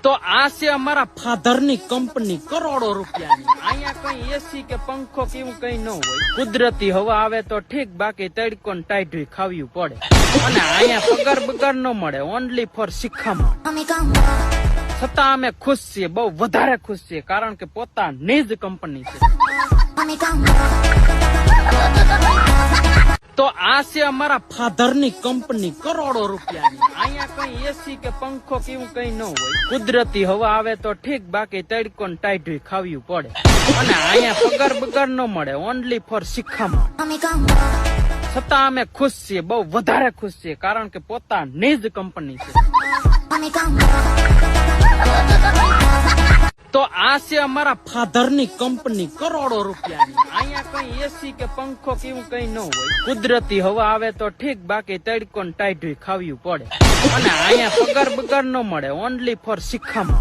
તો આ છે અમારા ફાધર ની કંપની કરોડો રૂપિયાની. અહીંયા કઈ એસી કે પંખો કે એવું કઈ ન હોય. કુદરતી હવા આવે તો ઠીક, બાકી તડકો ને ટાઈટ ખાવું પડે. અને અહીંયા પગાર બગાર ન મળે, ઓનલી ફોર શિખામણ. છતાં અમે ખુશ છીએ, બહુ વધારે ખુશ છીએ, કારણ કે પોતાની જ કંપની છે. તો આ છે અમારા ફાધર ની કંપની કરોડો રૂપિયાની. અહીંયા કઈ એસી કે પંખો કે એવું કઈ ન હોય. કુદરતી હવા આવે તો ઠીક, બાકી તડકો ને ટાઈટ ખાવું પડે. અને અહીંયા પગાર બગાર ન મળે, ઓનલી ફોર શિખામણ. છતાં અમે ખુશ છીએ, બહુ વધારે ખુશ છીએ, કારણ કે પોતાની જ કંપની છે. તો આ છે અમારા ફાધર ની કંપની કરોડો રૂપિયાની. અહીંયા કઈ એસી કે પંખો કે એવું કઈ ન હોય. કુદરતી હવા આવે તો ઠીક, બાકી તડકો ને ટાઈટ ખાવું પડે. અને અહીંયા પગાર બગાર ન મળે, ઓનલી ફોર શિખામણ.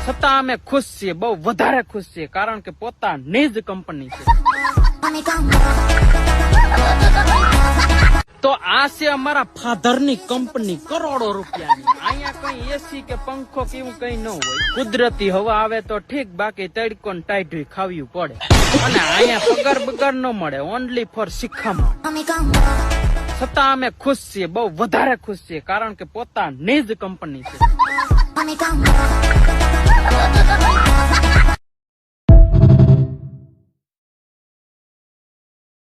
છતાં અમે ખુશ છીએ, બહુ વધારે ખુશ છીએ, કારણ કે પોતાની જ કંપની છે. તો આ છે અમારા ફાધર ની કંપની કરોડો રૂપિયાની. અહીંયા કઈ એસી કે પંખો કે એવું કઈ ન હોય. કુદરતી હવા આવે તો ઠીક, બાકી તડકો ને ટાઈટ ખાવું પડે. અને અહીંયા પગાર બગાર ન મળે, ઓનલી ફોર શિખામણ. છતાં અમે ખુશ છીએ, બહુ વધારે ખુશ છીએ, કારણ કે પોતાની જ કંપની છે.